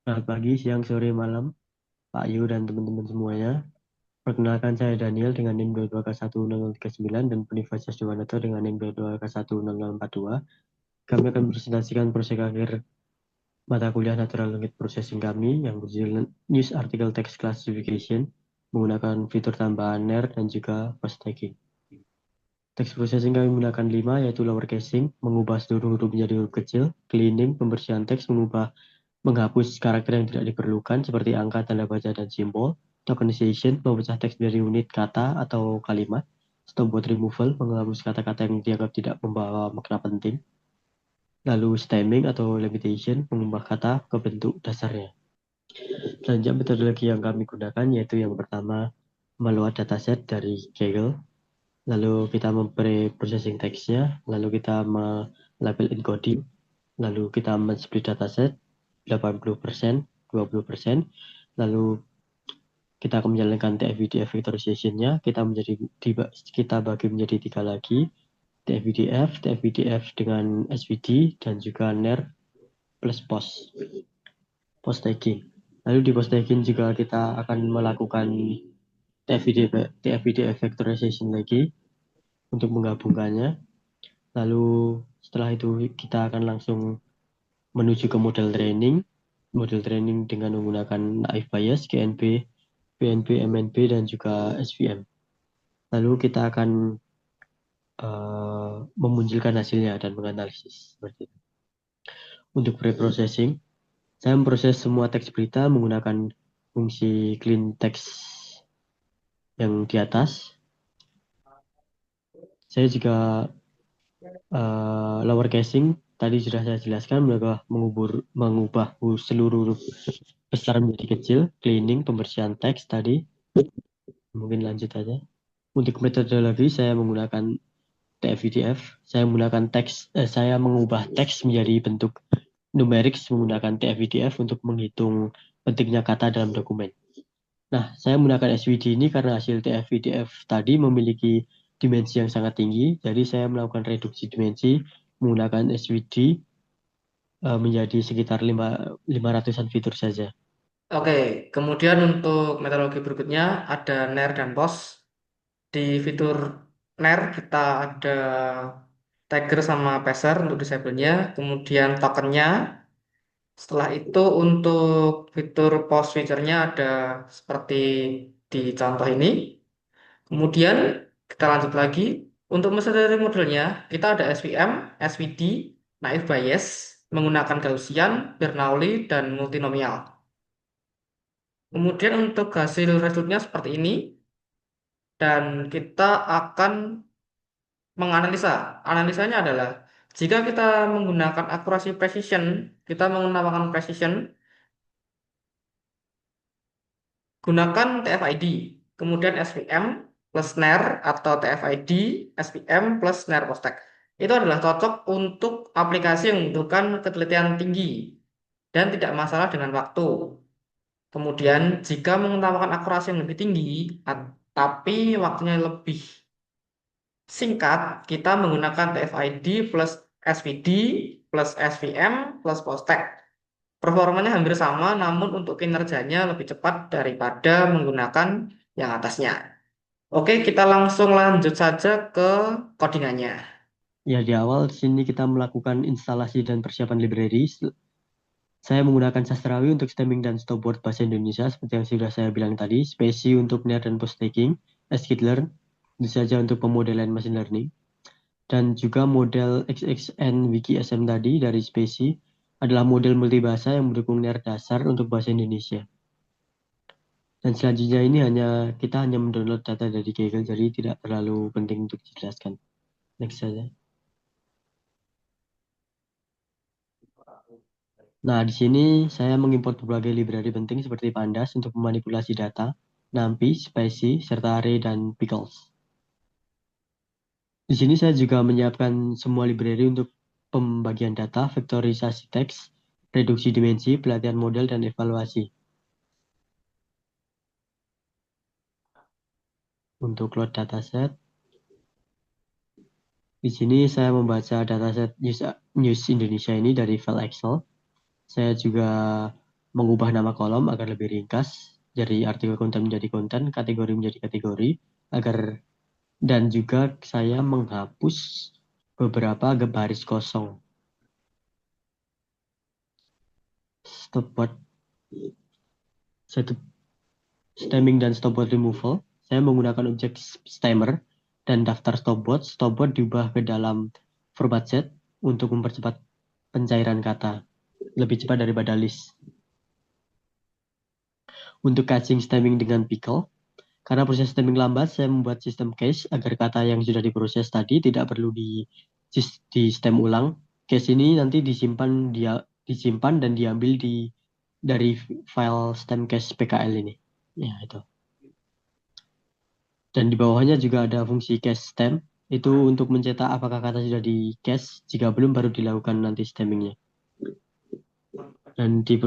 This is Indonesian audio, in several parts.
Selamat pagi, siang, sore, malam, Pak Yu dan teman-teman semuanya. Perkenalkan saya Daniel dengan NIM 22K10039 dan Universitas Diwanoto dengan NIM 22K10042. Kami akan presentasikan proses akhir mata kuliah Natural Language Processing kami yang berjudul News Article Text Classification menggunakan fitur tambahan NER dan juga post tagging. Text processing kami menggunakan 5, yaitu lower casing, mengubah seluruh huruf menjadi huruf kecil, cleaning, pembersihan teks, menghapus karakter yang tidak diperlukan seperti angka, tanda baca, dan simbol, tokenization, memecah teks dari unit kata atau kalimat, stopword removal, menghapus kata-kata yang dianggap tidak membawa makna penting, lalu stemming atau limitation, mengubah kata ke bentuk dasarnya. Selanjutnya metodologi yang kami gunakan yaitu yang pertama, meload dataset dari Kaggle, lalu kita mempre-processing teksnya, lalu kita label encoding, lalu kita men-split dataset 80%, 20%, lalu kita akan menjalankan TF-IDF vectorization-nya, kita bagi menjadi 3 lagi, TF-IDF, TF-IDF dengan SVD, dan juga NER plus post tagging. Lalu di post tagging juga kita akan melakukan TF-IDF vectorization lagi untuk menggabungkannya. Lalu setelah itu kita akan langsung menuju ke model training dengan menggunakan naive Bayes, GNB, PNB, MNB, dan juga SVM. Lalu kita akan memunculkan hasilnya dan menganalisis seperti itu. Untuk pre-processing, saya memproses semua teks berita menggunakan fungsi clean text yang di atas. Saya juga lower casing tadi sudah saya jelaskan, mengubah seluruh huruf besar menjadi kecil, cleaning, pembersihan teks tadi. Mungkin lanjut aja. Untuk metodologi saya menggunakan TF-IDF. Saya mengubah teks menjadi bentuk numerik menggunakan TF-IDF untuk menghitung pentingnya kata dalam dokumen. Nah, saya menggunakan SVD ini karena hasil TF-IDF tadi memiliki dimensi yang sangat tinggi, jadi saya melakukan reduksi dimensi menggunakan SVD menjadi sekitar 500-an fitur saja. Oke, kemudian untuk metodologi berikutnya ada NER dan POS. Di fitur NER kita ada tagger sama passer untuk disable-nya, kemudian tokennya. Setelah itu untuk fitur POS feature-nya ada seperti di contoh ini. Kemudian kita lanjut lagi. Untuk mencari modelnya, kita ada SVM, SVD, naive Bayes, menggunakan Gaussian, Bernoulli, dan multinomial. Kemudian untuk hasil resultnya seperti ini, dan kita akan menganalisa. Analisanya adalah jika kita menggunakan akurasi precision, kita menggunakan precision, gunakan TF-ID, kemudian SVM plus NER atau TF-ID, SVM plus NER postek. Itu adalah cocok untuk aplikasi yang membutuhkan ketelitian tinggi dan tidak masalah dengan waktu. Kemudian, jika mengutamakan akurasi yang lebih tinggi, tapi waktunya lebih singkat, kita menggunakan TF-ID plus SVD plus SVM plus postek. Performanya hampir sama, namun untuk kinerjanya lebih cepat daripada menggunakan yang atasnya. Oke, kita langsung lanjut saja ke codingannya. Ya, di awal sini kita melakukan instalasi dan persiapan library. Saya menggunakan Sastrawi untuk stemming dan stopword bahasa Indonesia seperti yang sudah saya bilang tadi, Spacey untuk NER dan post tagging, sklearn itu saja untuk pemodelan machine learning, dan juga model XXN Wiki SM tadi dari Spacey adalah model multibahasa yang mendukung NER dasar untuk bahasa Indonesia. Dan selanjutnya ini kita hanya mendownload data dari Kaggle, jadi tidak terlalu penting untuk dijelaskan. Next saja. Nah, di sini saya mengimport berbagai library penting seperti Pandas untuk memanipulasi data, NumPy, Spicy, serta Array dan Pickles. Di sini saya juga menyiapkan semua library untuk pembagian data, vektorisasi teks, reduksi dimensi, pelatihan model, dan evaluasi. Untuk load dataset, di sini saya membaca dataset News Indonesia ini dari file Excel. Saya juga mengubah nama kolom agar lebih ringkas, dari artikel konten menjadi konten, kategori menjadi kategori, agar dan juga saya menghapus beberapa baris kosong. Stopword, stemming dan stopword removal. Saya menggunakan objek stemmer dan daftar stopword. Stopword diubah ke dalam format set untuk mempercepat pencairan kata, lebih cepat daripada list. Untuk catching stemming dengan pickle, karena proses stemming lambat, saya membuat sistem cache agar kata yang sudah diproses tadi tidak perlu di stem ulang. Cache ini nanti disimpan dan diambil dari file stem cache PKL ini. Ya, itu. Dan di bawahnya juga ada fungsi cache stem. Itu untuk mencetak apakah kata sudah di cache. Jika belum, baru dilakukan nanti stemmingnya. Dan di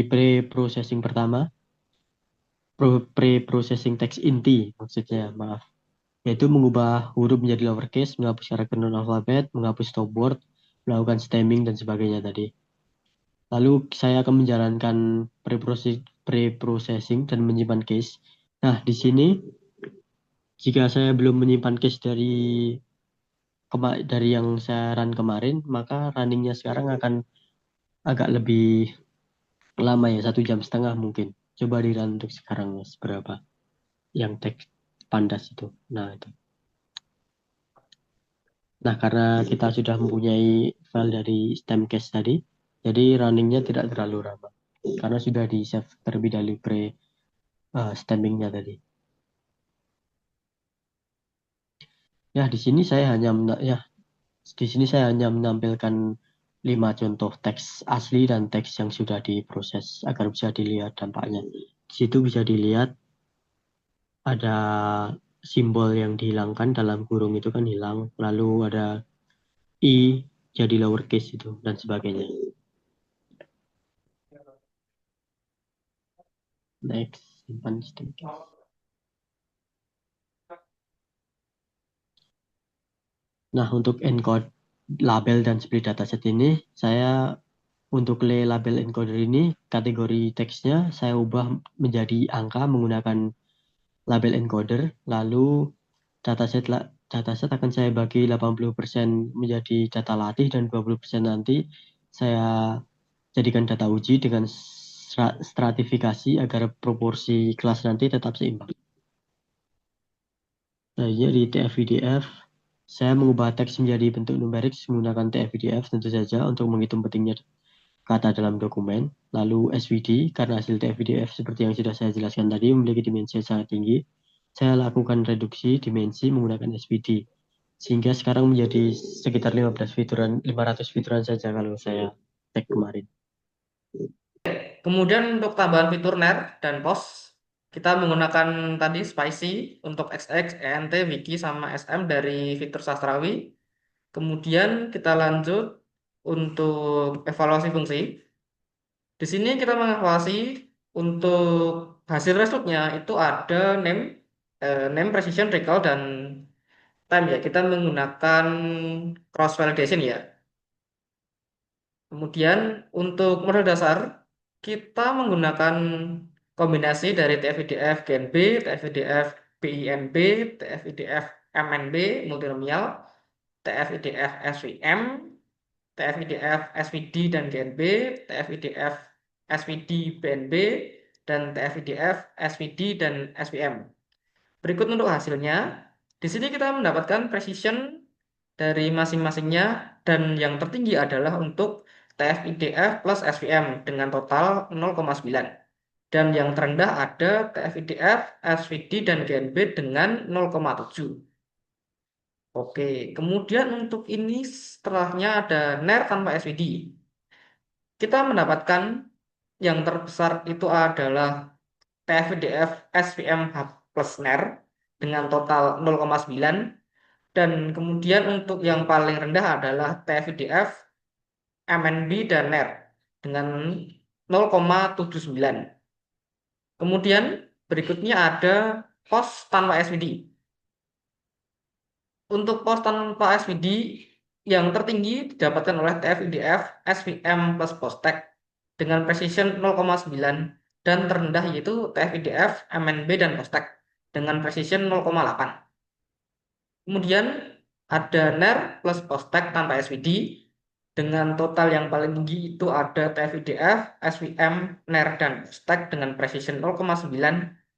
pre-processing pertama, pre-processing teks inti maksudnya, maaf. Yaitu mengubah huruf menjadi lowercase, menghapus karakter non-alfabet, menghapus stopword, melakukan stemming, dan sebagainya tadi. Lalu saya akan menjalankan pre-processing dan menyimpan case. Nah, di sini jika saya belum menyimpan case dari yang saya run kemarin, maka runningnya sekarang akan agak lebih lama ya, 1,5 jam mungkin. Coba di run untuk sekarang seberapa yang teks pandas itu. Nah, itu. Nah, karena kita sudah mempunyai file dari stem cache tadi, jadi runningnya tidak terlalu lama. Karena sudah di save terlebih dahulu stemmingnya tadi. Ya, di sini saya hanya menampilkan 5 contoh teks asli dan teks yang sudah diproses agar bisa dilihat dampaknya. Di situ bisa dilihat ada simbol yang dihilangkan dalam kurung itu kan hilang, lalu ada i jadi lowercase itu dan sebagainya. Next, simpan stem case. Nah, untuk encode label dan split dataset ini, saya untuk label encoder ini, kategori teksnya saya ubah menjadi angka menggunakan label encoder, lalu dataset akan saya bagi 80% menjadi data latih dan 20% nanti saya jadikan data uji dengan stratifikasi agar proporsi kelas nanti tetap seimbang. Selanjutnya di TF-IDF, saya mengubah teks menjadi bentuk numerik menggunakan TF-IDF tentu saja untuk menghitung pentingnya kata dalam dokumen. Lalu SVD, karena hasil TF-IDF seperti yang sudah saya jelaskan tadi memiliki dimensi yang sangat tinggi, saya lakukan reduksi dimensi menggunakan SVD. Sehingga sekarang menjadi sekitar 500 fituran saja kalau saya cek kemarin. Kemudian untuk tambahan fitur ner dan post, kita menggunakan tadi Spicy untuk XX, ENT, Wiki, sama SM dari fitur Sastrawi. Kemudian kita lanjut untuk evaluasi fungsi. Di sini kita mengevaluasi untuk hasil resultnya itu ada name, precision, recall, dan time ya. Kita menggunakan cross validation ya. Kemudian untuk model dasar kita menggunakan kombinasi dari TF-IDF GNB, TF-IDF BINB, TF-IDF MNB multinomial, TF-IDF SVM, TF-IDF SVD dan GNB, TF-IDF SVD BNB, dan TF-IDF SVD dan SVM. Berikut untuk hasilnya. Di sini kita mendapatkan precision dari masing-masingnya dan yang tertinggi adalah untuk TF-IDF plus SVM dengan total 0,9. Dan yang terendah ada TF-IDF, SVD, dan GNB dengan 0,7. Oke, kemudian untuk ini setelahnya ada NER tanpa SVD. Kita mendapatkan yang terbesar itu adalah TF-IDF SVM plus NER dengan total 0,9. Dan kemudian untuk yang paling rendah adalah TF-IDF, MNB, dan NER dengan 0,79. Kemudian berikutnya ada pos tanpa SVD. Untuk pos tanpa SVD yang tertinggi didapatkan oleh TF-IDF SVM plus postek dengan precision 0,9 dan terendah yaitu TF-IDF, MNB, dan postek dengan precision 0,8. Kemudian ada NER plus postek tanpa SVD dengan total yang paling tinggi itu ada TF-IDF, SVM, NER, dan postek dengan precision 0,9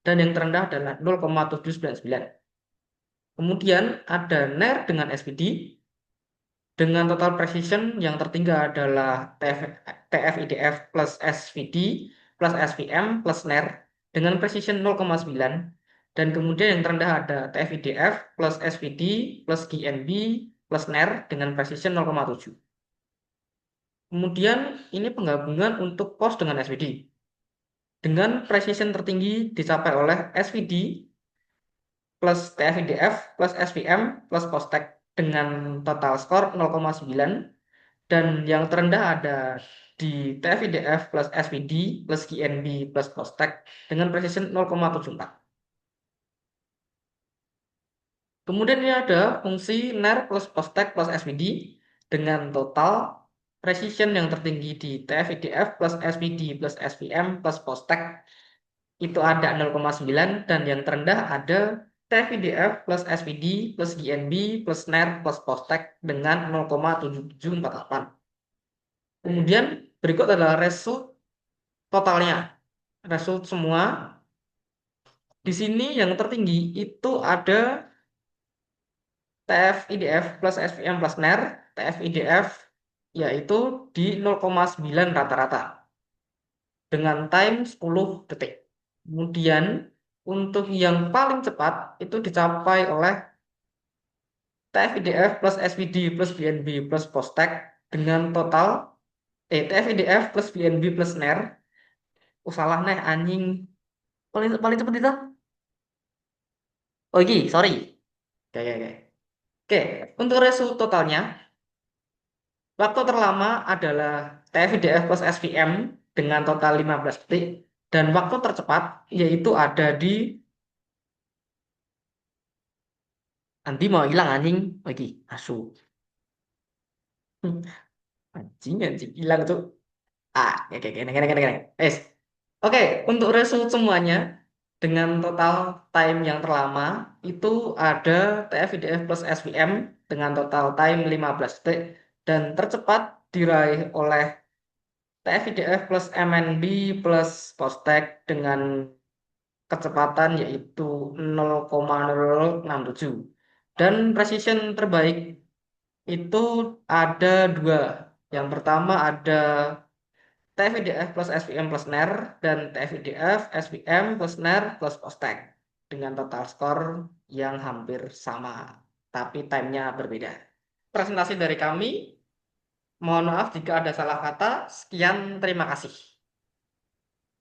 dan yang terendah adalah 0,799. Kemudian ada NER dengan SVD dengan total precision yang tertinggi adalah TF-IDF plus SVD plus SVM plus NER dengan precision 0,9 dan kemudian yang terendah ada TF-IDF plus SVD plus GNB plus NER dengan precision 0,7. Kemudian ini penggabungan untuk pos dengan SVD. Dengan precision tertinggi dicapai oleh SVD plus TF-IDF plus SVM plus postek dengan total skor 0,9 dan yang terendah ada di TF-IDF plus SVD plus GNB plus postek dengan precision 0,74. Kemudian ini ada fungsi NER plus postek plus SVD dengan total precision yang tertinggi di TF-IDF plus SVD plus SVM plus postek itu ada 0,9 dan yang terendah ada TF-IDF plus SVD plus GNB plus NER plus postek dengan 0,7748. Kemudian berikut adalah result totalnya. Result semua. Di sini yang tertinggi itu ada TF-IDF plus SVM plus NER. TF-IDF yaitu di 0,9 rata-rata dengan time 10 detik. Kemudian untuk yang paling cepat itu dicapai oleh TF-IDF plus SVD plus BNB plus postek dengan total TF-IDF plus BNB plus NER. Salah nih anjing. Paling paling cepat itu. Oh ini, sorry. Oke, oke, oke. Oke, untuk result totalnya, waktu terlama adalah TF-IDF plus SVM dengan total 15 detik, dan waktu tercepat yaitu ada di nanti mau hilang anjing lagi asu. Anjing anjing hilang tuh. Oke, oke, oke. Oke, untuk result semuanya dengan total time yang terlama itu ada TF-IDF plus SVM dengan total time 15 detik dan tercepat diraih oleh TF-IDF plus MNB plus postek dengan kecepatan yaitu 0,067 dan precision terbaik itu ada dua. Yang pertama ada TF-IDF plus SVM plus NER dan TF-IDF, SVM plus NER plus postek dengan total skor yang hampir sama, tapi timenya berbeda. Presentasi dari kami, mohon maaf jika ada salah kata. Sekian, terima kasih.